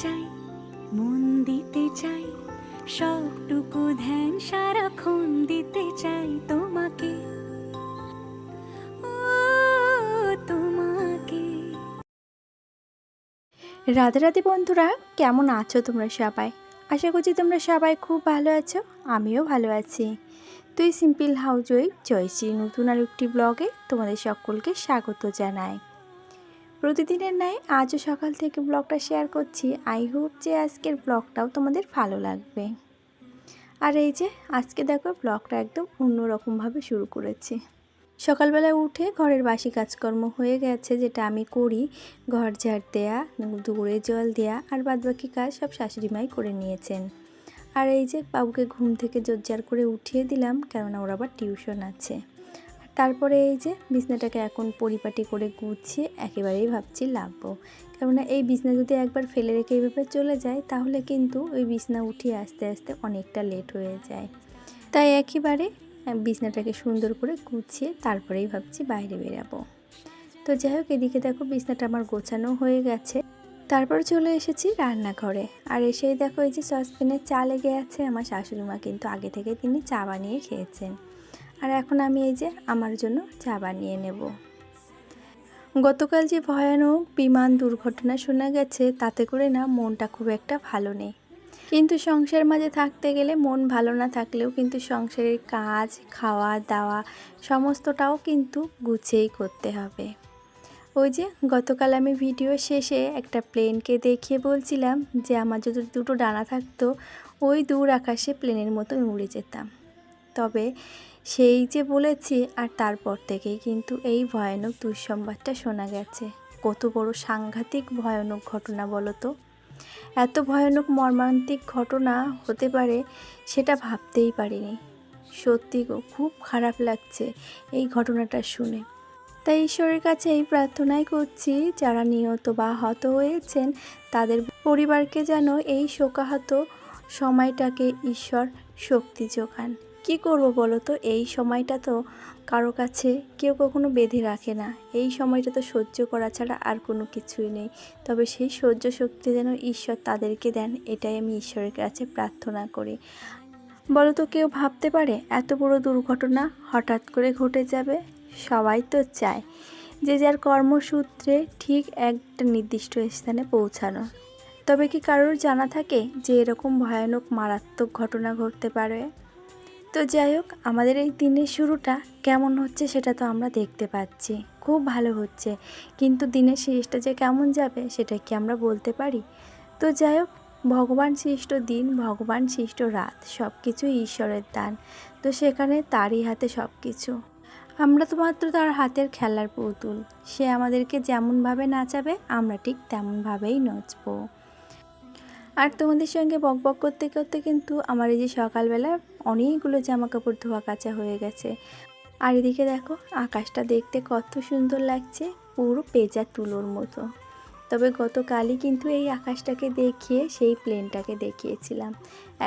চাই, মন দিতে চাই, সবটুকু ধ্যান সারাক্ষণ দিতে চাই তোমাকে, ও তোমাকে। রাধে রাধে বন্ধুরা, কেমন আছো তোমরা সবাই? আশা করছি তোমরা সবাই খুব ভালো আছো, আমিও ভালো আছি। তুই সিম্পল হাউসওয়াইফ জয়শ্রী নতুন আর একটি ব্লগে তোমাদের সকলকে স্বাগত জানাই। প্রতিদিনের ন্যায় আজও সকাল থেকে ব্লগটা শেয়ার করছি। আই হোপ যে আজকের ব্লগটাও তোমাদের ভালো লাগবে। আর এই যে আজকে দেখো ব্লগটা একদম অন্যরকমভাবে শুরু করেছি। সকালবেলায় উঠে ঘরের বাসি কাজকর্ম হয়ে গেছে, যেটা আমি করি, ঘর ঝাড় দেয়া, দুপুরে জল দেয়া আর বাদবাকি কাজ সব শাশুড়িমাই করে নিয়েছেন। আর এই যে বাবুকে ঘুম থেকে জোরজার করে উঠিয়ে দিলাম, কেননা ওর আবার টিউশন আছে। আর তারপরে এই যে বিছনাটাকে এখন পরিপাটি করে গুছিয়ে একেবারেই ভাবছি লাভবো, কেননা এই বিছনা যদি একবার ফেলে রেখে এইভাবে চলে যায় তাহলে কিন্তু ওই বিছনা উঠিয়ে আস্তে আস্তে অনেকটা লেট হয়ে যায়। তাই একেবারে বিছনাটাকে সুন্দর করে গুছিয়ে তারপরেই ভাবছি বাইরে বেরাবো। তো যাই হোক, এদিকে দেখো বিছনাটা আমার গোছানো হয়ে গেছে। তারপর চলে এসেছি রান্নাঘরে। আর এসেই দেখো এই যে সসপ্যানে চা লেগে আছে। আমার শাশুড়ি মা কিন্তু আগে থেকে তিনি চা বানিয়ে খেয়েছেন, আর এখন আমি এই যে আমার জন্য চা বানিয়ে নেব। গতকাল যে ভয়ানক বিমান দুর্ঘটনা শোনা গেছে, তাতে করে না মনটা খুব একটা ভালো নেই। কিন্তু সংসার মাঝে থাকতে গেলে মন ভালো না থাকলেও কিন্তু সংসারের কাজ, খাওয়া দাওয়া সমস্তটাও কিন্তু গুছিয়েই করতে হবে। ওই যে গতকাল আমি ভিডিও শেষে একটা প্লেনকে দেখিয়ে বলছিলাম যে আমার যদি দুটো ডানা থাকতো, ওই দূর আকাশে প্লেনের মতো উড়ে যেতাম। তবে সেই যে বলেছি, আর তারপর থেকেই কিন্তু এই ভয়ানক দুঃসংবাদটা শোনা গেছে। কত বড় সাংঘাতিক ভয়ানক ঘটনা বলো তো। এত ভয়ানক মর্মান্তিক ঘটনা হতে পারে সেটা ভাবতেই পারিনি। সত্যি গো, খুব খারাপ লাগছে এই ঘটনাটা শুনে। তাই ঈশ্বরের কাছে এই প্রার্থনাই করছি, যারা নিহত বা আহত হয়েছেন তাদের পরিবারকে যেন এই শোকাহত সময়টাকে ঈশ্বর শক্তি যোগান। কী করবো বলো তো, এই সময়টা তো কারো কাছে কেউ কখনো বেঁধে রাখে না। এই সময়টা তো সহ্য করা ছাড়া আর কোনো কিছুই নেই। তবে সেই সহ্য শক্তি যেন ঈশ্বর তাদেরকে দেন, এটাই আমি ঈশ্বরের কাছে প্রার্থনা করি। বলো তো, কেউ ভাবতে পারে এত বড় দুর্ঘটনা হঠাৎ করে ঘটে যাবে? সবাই তো চায় যে যার কর্মসূত্রে ঠিক একটা নির্দিষ্ট স্থানে পৌঁছানো। তবে কি কারোর জানা থাকে যে এরকম ভয়ানক মারাত্মক ঘটনা ঘটতে পারে? তো যাই হোক, আমাদের এই দিনের শুরুটা কেমন হচ্ছে সেটা তো আমরা দেখতে পাচ্ছি, খুব ভালো হচ্ছে। কিন্তু দিনের শেষটা যে কেমন যাবে সেটা কি আমরা বলতে পারি? তো যাই হোক, ভগবান সৃষ্ট দিন, ভগবান সৃষ্ট রাত, সব কিছুই ঈশ্বরের দান। তো সেখানে তারই হাতে সব কিছু। আমরা তো মাত্র তার হাতের খেলার পুতুল। সে আমাদেরকে যেমনভাবে নাচাবে আমরা ঠিক তেমনভাবেই নাচবো। আর তোমাদের সঙ্গে বকবক করতে করতে কিন্তু আমার এই যে সকালবেলা অনেকগুলো জামা কাপড় ধোয়া কাচা হয়ে গেছে। আর এদিকে দেখো আকাশটা দেখতে কত সুন্দর লাগছে, পুরো পেঁচা তুলোর মতো। তবে গতকালই কিন্তু এই আকাশটাকে দেখিয়ে সেই প্লেনটাকে দেখিয়েছিলাম।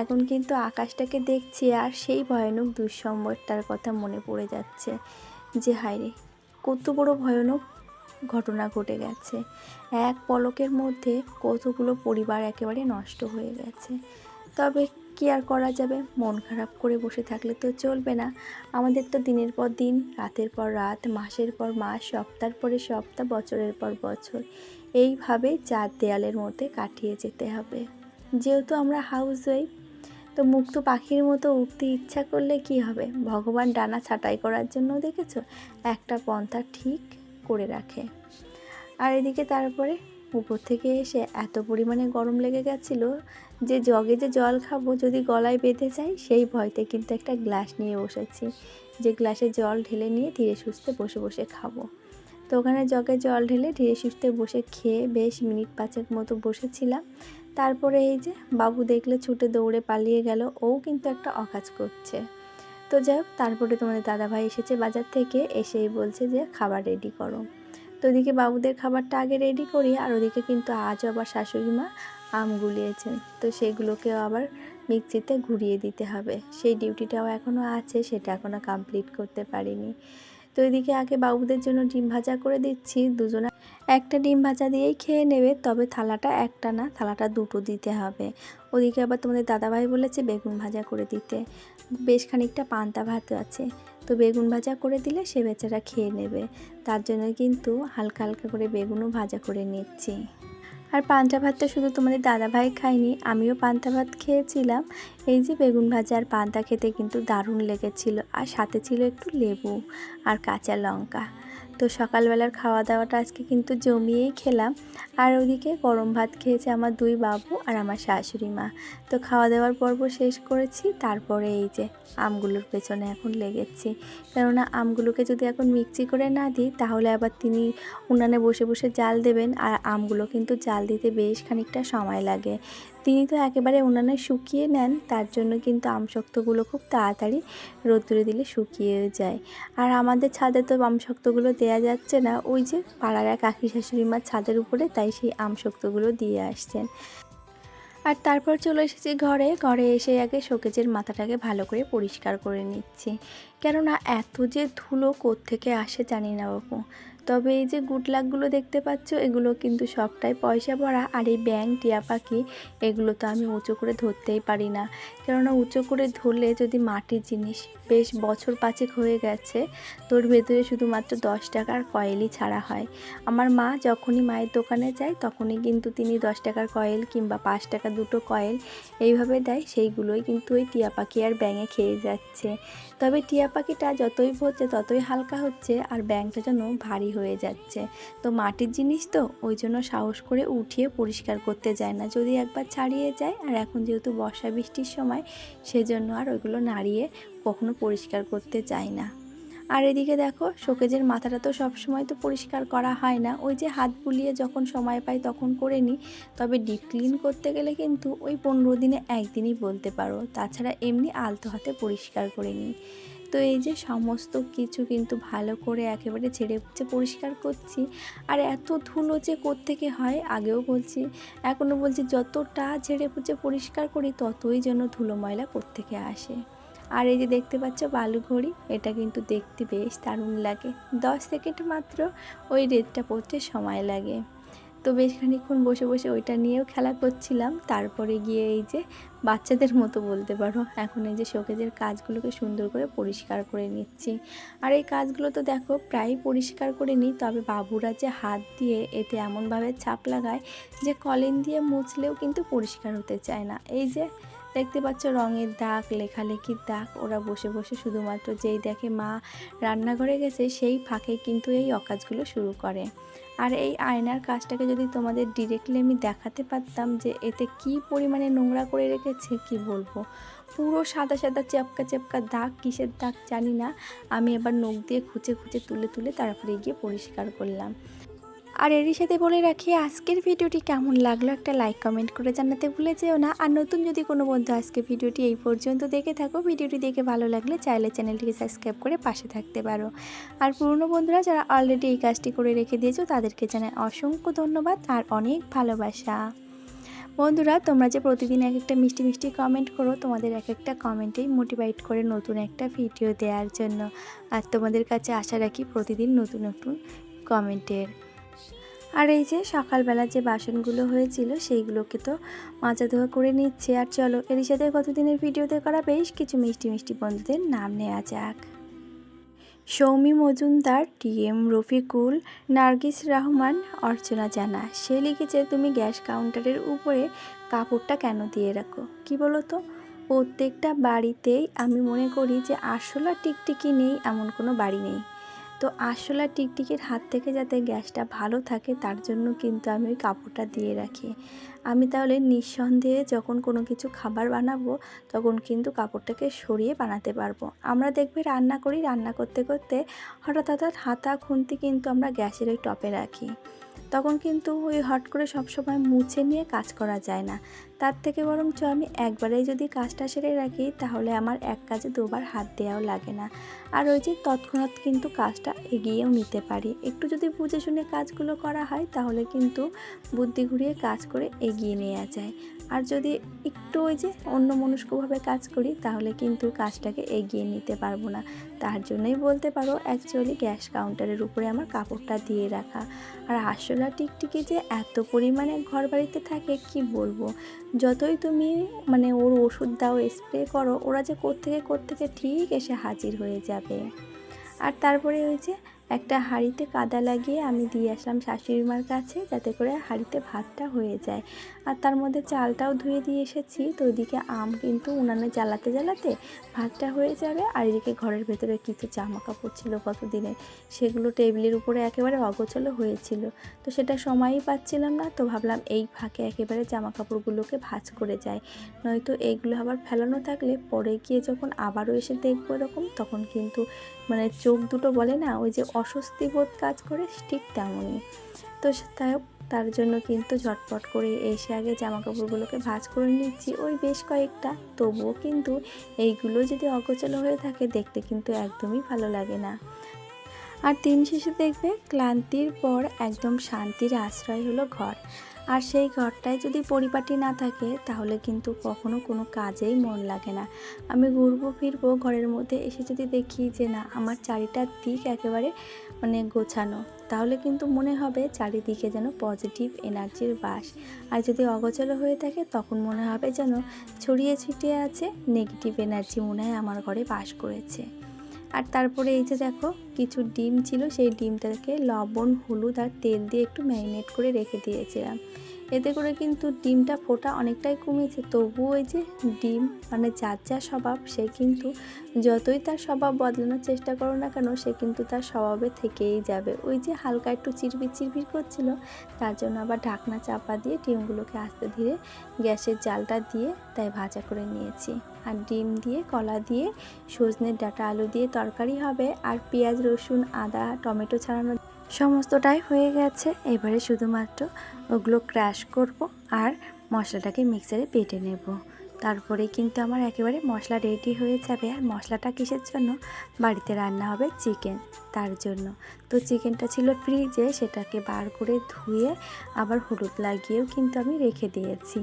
এখন কিন্তু আকাশটাকে দেখছি আর সেই ভয়ানক দুঃসংবাদটার কথা মনে পড়ে যাচ্ছে যে হায়রে, কত বড় ভয়ানক ঘটনা ঘটে গেছে। এক পলকের মধ্যে কতগুলো পরিবার একেবারে নষ্ট হয়ে গেছে। তবে কি আর করা যাবে, মন খারাপ করে বসে থাকলে তো চলবে না। আমাদের তো দিনের পর দিন, রাতের পর রাত, মাসের পর মাস, সপ্তাহের পরে সপ্তাহ, বছরের পর বছর এইভাবে চার দেয়ালের মধ্যে কাটিয়ে যেতে হবে। যেহেতু আমরা হাউসওয়াইফ, তো মুক্ত পাখির মতো উঠতে ইচ্ছা করলে কি হবে, ভগবান ডানা ছাঁটাই করার জন্য দেখেছো একটা পন্থা ঠিক করে রাখে। আর এদিকে তারপরে উপর থেকে এসে এত পরিমাণে গরম লেগে গেছিলো যে জগে যে জল খাবো যদি গলায় বেঁধে যায়, সেই ভয়তে কিন্তু একটা গ্লাস নিয়ে বসেছি, যে গ্লাসে জল ঢেলে নিয়ে ধীরে সুস্থে বসে বসে খাবো। তো ওখানে জগে জল ঢেলে ধীরে সুস্থে বসে খেয়ে বেশ মিনিট 5 মতো বসেছিলাম। তারপরে এই যে বাবু দেখলে ছুটে দৌড়ে পালিয়ে গেল, ও কিন্তু একটা অকাজ করছে। তো যাই হোক, তারপরে তোমাদের দাদাভাই এসেছে বাজার থেকে, এসেই বলছে যে খাবার রেডি করো। তো ওদিকে বাবুদের খাবারটা আগে রেডি করি, আর ওদিকে কিন্তু আজও আবার শাশুড়ি মা আম গুলিয়েছেন, তো সেগুলোকেও আবার মিক্সিতে ঘুরিয়ে দিতে হবে। সেই ডিউটিটাও এখনও আছে, সেটা এখনও কমপ্লিট করতে পারিনি। তো এদিকে আগে বাবুদের জন্য ডিম ভাজা করে দিচ্ছি। দুজনে একটা ডিম ভাজা দিয়েই খেয়ে নেবে, তবে থালাটা একটা না, থালাটা দুটো দিতে হবে। ওদিকে আবার তোমাদের দাদাভাই বলেছে বেগুন ভাজা করে দিতে, বেশ খানিকটা পান্তা ভাত আছে, তো বেগুন ভাজা করে দিলে সে বেচারা খেয়ে নেবে। তার জন্য কিন্তু হালকা হালকা করে বেগুনও ভাজা করে নিচ্ছি। আর পান্তা ভাতটা শুধু তোমাদের দাদাভাই খায়নি, আমিও পান্তা ভাত খেয়েছিলাম। এই যে বেগুন ভাজা আর পান্তা খেতে কিন্তু দারুণ লেগেছিল, আর সাথে ছিল একটু লেবু আর কাঁচা লঙ্কা। তো সকালবেলার খাওয়া দাওয়াটা আজকে কিন্তু জমিয়েই খেলাম। আর ওদিকে গরম ভাত খেয়েছে আমার দুই বাবু আর আমার শাশুড়ি মা। তো খাওয়া দাওয়ার পর্ব শেষ করেছি, তারপরে এই যে আমগুলোর পেছনে এখন লেগেছি। কেননা আমগুলোকে যদি এখন মিক্সি করে না দিই তাহলে আবার তিনি উনানে বসে বসে জাল দেবেন, আর আমগুলো কিন্তু জাল দিতে বেশ খানিকটা সময় লাগে। তিনি তো একেবারে উনানে শুকিয়ে নেন, তার জন্য কিন্তু আমশক্তগুলো খুব তাড়াতাড়ি রোদ্দুরে দিলে শুকিয়ে যায়। আর আমাদের ছাদে তো আমশক্তগুলো দেয়া যাচ্ছে না, ওই যে পাড়ার এক কাকি শাশুড়িমার ছাদের উপরে, তাই সেই আমশক্তগুলো দিয়ে আসছেন। আর তারপর চলে এসেছি ঘরে এসে আগে শোকেজের মাথাটাকে ভালো করে পরিষ্কার করে নিচ্ছি। কেননা এত যে ধুলো কোত্থেকে আসে জানি না বাবু। তবে এই যে গুডলাকগুলো দেখতে পাচ্ছ, এগুলো কিন্তু সবটাই পয়সা ভরা। আর এই ব্যাঙ টিয়া পাখি এগুলো তো আমি উঁচু করে ধরতেই পারি না, কেননা উঁচু করে ধরলে যদি মাটির জিনিস বেশ বছর 5 হয়ে গেছে, তোর ভেতরে শুধুমাত্র 10 টাকার কয়েলই ছাড়া হয়। আমার মা যখনই মায়ের দোকানে যায় তখনই কিন্তু তিনি 10 টাকার কয়েল কিংবা 5 টাকা দুটো কয়েল এইভাবে দেয়, সেইগুলোই কিন্তু ওই টিয়া পাখি আর ব্যাঙে খেয়ে যাচ্ছে। তবে টিয়া পাখিটা যতই ভরছে ততই হালকা হচ্ছে, আর ব্যাঙটা যেন ভারী হয়ে যাচ্ছে। তো মাটির জিনিস তো ওই জন্য সাহস করে উঠিয়ে পরিষ্কার করতে যায় না, যদি একবার ছাড়িয়ে যায়। আর এখন যেহেতু বর্ষা বৃষ্টির সময়, সেজন্য আর ওইগুলো নাড়িয়ে কখনো পরিষ্কার করতে যায় না। আর এদিকে দেখো শোকেজের মাথাটা তো সব সময় তো পরিষ্কার করা হয় না, ওই যে হাত বুলিয়ে যখন সময় পাই তখন করে নিই। তবে ডিপ ক্লিন করতে গেলে কিন্তু ওই 15 দিনে একদিনই বলতে পারো, তাছাড়া এমনি আলতো হাতে পরিষ্কার করে নিই। তো এই যে সমস্ত কিছু কিন্তু ভালো করে একেবারে ঝেড়ে পুছে পরিষ্কার করছি। আর এত ধুলো যে কোত্থেকে হয়, আগেও বলছি এখনও বলছি, যতটা ঝেড়ে পুছে পরিষ্কার করি ততই যেন ধুলো ময়লা কোত্থেকে আসে। আর এই যে দেখতে পাচ্ছ বালু ঘড়ি, এটা কিন্তু দেখতে বেশ দারুণ লাগে। 10 সেকেন্ড মাত্র ওই রেটটা পড়তে সময় লাগে। তো বেশ খানিকক্ষণ বসে বসে ওইটা নিয়েও খেলা করছিলাম। তারপরে গিয়ে এই যে বাচ্চাদের মতো বলতে পারো, এখন এই যে শোকেজের কাজগুলোকে সুন্দর করে পরিষ্কার করে নিচ্ছি। আর এই কাজগুলো তো দেখো প্রায় পরিষ্কার করে নিই, তবে বাবুরা যে হাত দিয়ে এতে এমনভাবে ছাপ লাগায় যে কলিন দিয়ে মুছলেও কিন্তু পরিষ্কার হতে চায় না। এই যে দেখতে পাচ্ছ রঙের দাগ, লেখালেখির দাগ, ওরা বসে বসে শুধুমাত্র যেই দেখে মা রান্নাঘরে গেছে সেই ফাঁকে কিন্তু এই অকাজগুলো শুরু করে। আর এই আয়নার কাজটাকে যদি তোমাদের ডিরেক্টলি আমি দেখাতে পারতাম যে এতে কি পরিমাণে নোংরা করে রেখেছে, কি বলবো। পুরো সাদা সাদা চেপকা চেপকা দাগ, কিসের দাগ জানি না। আমি আবার নখ দিয়ে খুঁচে খুঁচে তুলে তুলে তারপরে গিয়ে পরিষ্কার করলাম। আর এরই সাথে বলে রাখি, আজকের ভিডিওটি কেমন লাগলো একটা লাইক কমেন্ট করে জানাতে ভুলে যেও না। আর নতুন যদি কোনো বন্ধু আজকে ভিডিওটি এই পর্যন্ত দেখে থাকো, ভিডিওটি দেখে ভালো লাগলে চাইলে চ্যানেলটিকে সাবস্ক্রাইব করে পাশে থাকতে পারো। আর পুরনো বন্ধুরা যারা অলরেডি এই কাজটি করে রেখে দিয়েছো তাদেরকে জানাই অসংখ্য ধন্যবাদ আর অনেক ভালোবাসা। বন্ধুরা তোমরা যে প্রতিদিন এক একটা মিষ্টি মিষ্টি কমেন্ট করো, তোমাদের এক একটা কমেন্টেই মোটিভেট করে নতুন একটা ভিডিও দেওয়ার জন্য। আর তোমাদের কাছে আশা রাখি প্রতিদিন নতুন নতুন কমেন্টের। আর এই যে সকালবেলা যে বাসনগুলো হয়েছিল সেইগুলোকে তো মাজা ধোয়া করে নিচ্ছে। আর চলো এর সাথে গতদিনের ভিডিওতে করা বেশ কিছু মিষ্টি মিষ্টি বন্ধুদের নাম নেওয়া যাক। সৌমি মজুমদার, টিএম রফিকুল, নার্গিস রহমান, অর্চনা জানা। সে লিখেছে, তুমি গ্যাস কাউন্টারের উপরে কাপড়টা কেন দিয়ে রাখো? কি বলো তো, প্রত্যেকটা বাড়িতেই আমি মনে করি যে আরশোলা টিকটিকি নেই এমন কোনো বাড়ি নেই। তো আরশোলা টিকটিকির হাত থেকে যাতে গ্যাসটা ভালো থাকে তার জন্য কিন্তু আমি ওই কাপড়টা দিয়ে রাখি। আমি তাহলে নিঃসন্দেহে যখন কোনো কিছু খাবার বানাবো তখন কিন্তু কাপড়টাকে সরিয়ে বানাতে পারবো। আমরা দেখবে রান্না করি, রান্না করতে করতে হঠাৎ হাতা খুন্তি কিন্তু আমরা গ্যাসের ওই টপে রাখি, তখন কিন্তু ওই হট করে সবসময় মুছে নিয়ে কাজ করা যায় না। তার থেকে বরঞ্চ আমি একবারেই যদি কাজটা সেরে রাখি তাহলে আমার এক কাজে দুবার হাত দেওয়াও লাগে না। আর ওই যে তৎক্ষণাৎ কিন্তু কাজটা এগিয়েও নিতে পারি। একটু যদি বুঝে শুনে কাজগুলো করা হয় তাহলে কিন্তু বুদ্ধি ঘুরিয়ে কাজ করে এগিয়ে নেওয়া যায়। আর যদি একটু ওই যে অন্যমনস্কভাবে কাজ করি তাহলে কিন্তু কাজটাকে এগিয়ে নিতে পারবো না। তার জন্যই বলতে পারো অ্যাকচুয়ালি গ্যাস কাউন্টারের উপরে আমার কাপড়টা দিয়ে রাখা। আর আরশোলা টিকটিকি যে এত পরিমাণে ঘর বাড়িতে থাকে কি বলবো, যতই তুমি মানে ওর ওষুধ দাও, স্প্রে করো, ওরা যে কোত্থেকে ঠিক এসে হাজির হয়ে যাবে। আর তারপরে ওই যে একটা হাঁড়িতে কাদা লাগিয়ে আমি দিয়ে আসলাম শাশুড়ি মার কাছে, যাতে করে হাঁড়িতে ভাতটা হয়ে যায়। আর তার মধ্যে চালটাও ধুয়ে দিয়ে এসেছি। তো ওইদিকে আম কিন্তু উনানে জ্বালাতে ভাতটা হয়ে যাবে। আর এদিকে ঘরের ভেতরে কিছু জামা কাপড় ছিল কতদিনের, সেগুলো টেবিলের উপরে একেবারে অগোছালো হয়েছিল। তো সেটা সময়ই পাচ্ছিলাম না, তো ভাবলাম এই ফাঁকে একেবারে জামা কাপড়গুলোকে ভাঁজ করে যায়, নয়তো এইগুলো আবার ফেলানো থাকলে পরে গিয়ে যখন আবারও এসে দেখবো এরকম, তখন কিন্তু মানে চোখ দুটো বলে না ওই যে অস্বস্তি বোধ কাজ করে, ঠিক তেমনই। তো তার জন্য কিন্তু ঝটপট করে এসে আগে জামা কাপড়গুলোকে ভাঁজ করে নিচ্ছি, ওই বেশ কয়েকটা। তবুও কিন্তু এইগুলো যদি অগোছালো হয়ে থাকে দেখতে কিন্তু একদমই ভালো লাগে না। আর দিন শেষে দেখবে ক্লান্তির পর একদম শান্তির আশ্রয় হলো ঘর। আর সেই ঘরটায় যদি পরিপাটি না থাকে তাহলে কিন্তু কখনো কোনো কাজেই মন লাগে না। আমি ঘুরবো ফিরবো ঘরের মধ্যে এসে যদি দেখি যে না আমার চারিটার দিক একেবারে মানে গোছানো, তাহলে কিন্তু মনে হবে চারিদিকে যেন পজিটিভ এনার্জির বাস। আর যদি অগোছালো হয়ে থাকে তখন মনে হবে যেন ছড়িয়ে ছিটিয়ে আছে নেগেটিভ এনার্জি, মনে হয় আমার ঘরে বাস করেছে। আর তারপরে এই যে দেখো কিছু ডিম ছিল, সেই ডিমটাকে লবণ, হলুদ আর তেল দিয়ে একটু ম্যারিনেট করে রেখে দিয়েছিলাম। এতে করে কিন্তু ডিমটা ফোটা অনেকটাই কমেছে। তবুও ওই যে ডিম মানে যার যা স্বভাব, সে কিন্তু যতই তার স্বভাব বদলানোর চেষ্টা করো না কেন, সে কিন্তু তার স্বভাবে থেকেই যাবে। ওই যে হালকা একটু চিরবির করছিল, তার জন্য আবার ঢাকনা চাপা দিয়ে ডিমগুলোকে আস্তে ধীরে গ্যাসের জালটা দিয়ে তাই ভাজা করে নিয়েছি। আর ডিম দিয়ে, কলা দিয়ে, সজনের ডাঁটা আলু দিয়ে তরকারি হবে। আর পেঁয়াজ, রসুন, আদা, টমেটো ছাড়ানো সমস্তটাই হয়ে গেছে। এবারে শুধুমাত্র ওগুলো ক্র্যাশ করব আর মশলাটাকে মিক্সারে বেটে নেব। তারপরে কিন্তু আমার একেবারে মশলা রেডি হয়ে যাবে। আর মশলাটা কিসের জন্য? বাড়িতে রান্না হবে চিকেন, তার জন্য। তো চিকেনটা ছিল ফ্রিজে, সেটাকে বার করে ধুয়ে আবার হলুদ লাগিয়েও কিন্তু আমি রেখে দিয়েছি।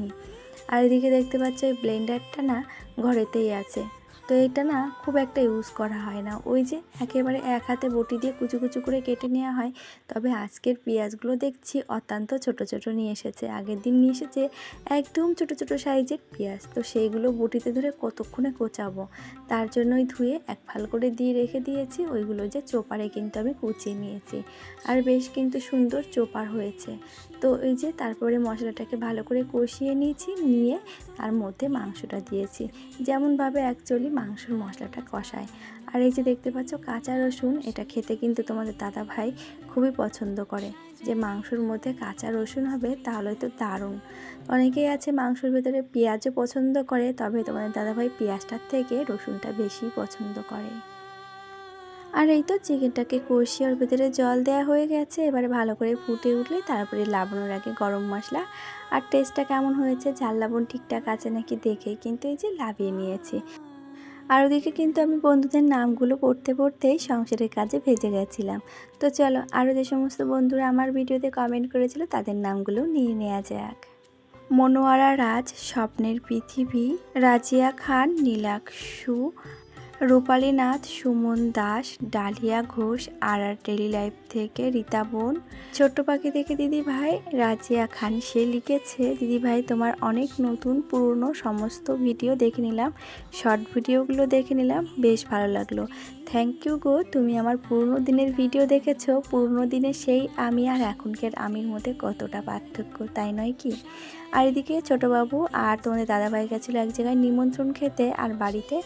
আর এদিকে দেখতে পাচ্ছ এই ব্লেন্ডারটা না ঘরেতেই আছে। তো এটা না খুব একটা ইউজ করা হয় না, ওই যে একেবারে এক হাতে বটি দিয়ে কুচু কুচু করে কেটে নেওয়া হয়। তবে আজকের পেঁয়াজগুলো দেখছি অত্যন্ত ছোট ছোট নিয়ে এসেছে। আগের দিন নিয়ে এসেছে একদম ছোট ছোট সাইজের পেঁয়াজ, তো সেইগুলো বটিতে ধরে কতক্ষণে কোচাবো, তার জন্যই ধুয়ে এক ফাল করে দিয়ে রেখে দিয়েছি। ওইগুলো যে চোপারে কিন্তু আমি কুচিয়ে নিয়েছি, আর বেশ কিন্তু সুন্দর চোপার হয়েছে। তো এই যে তারপরে মশলাটাকে ভালো করে কষিয়ে নিয়েছি, নিয়ে তার মধ্যে মাংসটা দিয়েছি, যেমনভাবে অ্যাকচুয়ালি মাংসর মশলাটা কষায়। আর এই যে দেখতে পাচ্ছ কাঁচা রসুন, এটা খেতে কিন্তু তোমাদের দাদা ভাই খুবই পছন্দ করে, যে মাংসর মধ্যে কাঁচা রসুন হবে তাহলে তো দারুণ। অনেকেই আছে মাংসর ভেতরে পেঁয়াজও পছন্দ করে, তবে তোমাদের দাদা ভাই পেঁয়াজটার থেকে রসুনটা বেশি পছন্দ করে। আর এই তো চিকেনটাকে কষিয়ে ওর ভেতরে জল দেওয়া হয়ে গেছে। এবারে ভালো করে ফুটে উঠলে তারপরে লাবানোর আগে গরম মশলা আর টেস্টটা কেমন হয়েছে, ঝাল লবণ ঠিকঠাক আছে নাকি দেখে কিন্তু এই যে লাভিয়ে নিয়েছি। আর ওদিকে কিন্তু আমি বন্ধুদের নামগুলো পড়তেই সংসারের কাজে ভেজে গেছিলাম। তো চলো আরও যে সমস্ত বন্ধুরা আমার ভিডিওতে কমেন্ট করেছিল তাদের নামগুলো নিয়ে নেওয়া যাক। মনোয়ারা রাজ, স্বপ্নের পৃথিবী, রাজিয়া খান, নীলাক্ষু, রূপালী নাথ, সুমন দাস, ডালিয়া ঘোষ, আর ডেলি লাইফ থেকে রীতা বোন, ছোট্ট পাখি থেকে দিদি ভাই, রাজিয়া খান সে লিখেছে, দিদি ভাই তোমার অনেক নতুন পুরনো সমস্ত ভিডিও দেখে নিলাম, শর্ট ভিডিওগুলো দেখে নিলাম, বেশ ভালো লাগলো। থ্যাংক ইউ গো, তুমি আমার পুরনো দিনের ভিডিও দেখেছো। পুরনো দিনের সেই আমি আর এখনকার আমির মধ্যে কতটা পার্থক্য, তাই নয় কি? আর এদিকে ছোটোবাবু আর তোমাদের দাদাভাই গেছিলো এক জায়গায় নিমন্ত্রণ খেতে, আর বাড়িতে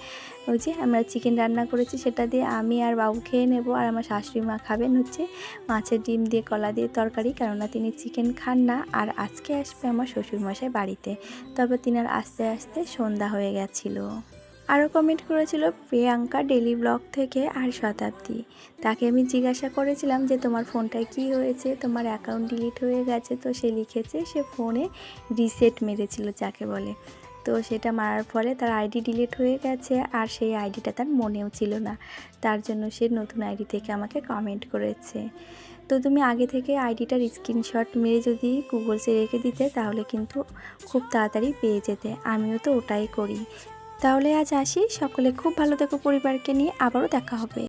ওই যে আমরা চিকেন রান্না করেছি সেটা দিয়ে আমি আর বাবু খেয়ে নেব। আর আমার শাশুড়ি মা খাবেন হচ্ছে মাছের ডিম দিয়ে কলা দিয়ে তরকারি, কেননা তিনি চিকেন খান না। আর আজকে আসবে আমার শ্বশুরমশাই বাড়িতে, তবে তিনার আস্তে আস্তে সন্ধ্যা হয়ে গেছিলো। আরও কমেন্ট করেছিল প্রিয়াঙ্কা ডেলি ব্লগ থেকে আর শতাব্দী। তাকে আমি জিজ্ঞাসা করেছিলাম যে তোমার ফোনটায় কি হয়েছে, তোমার অ্যাকাউন্ট ডিলিট হয়ে গেছে। তো সে লিখেছে সে ফোনে রিসেট মেরেছিল, যাকে বলে। তো তো সেটা মারার ফলে তার আইডি ডিলিট হয়ে গেছে, আর সেই আইডিটা তার মনেও ছিল না। তার জন্য সে নতুন আইডি থেকে আমাকে কমেন্ট করেছে। তো তুমি আগে থেকে আইডিটার স্ক্রিনশট মেরে যদি গুগলসে রেখে দিতে তাহলে কিন্তু খুব তাড়াতাড়ি পেয়ে যেতে। আমিও তো ওটাই করি। তাহলে আজ আসি, সকলে খুব ভালো থেকো, পরিবারকে নিয়ে আবারও দেখা হবে।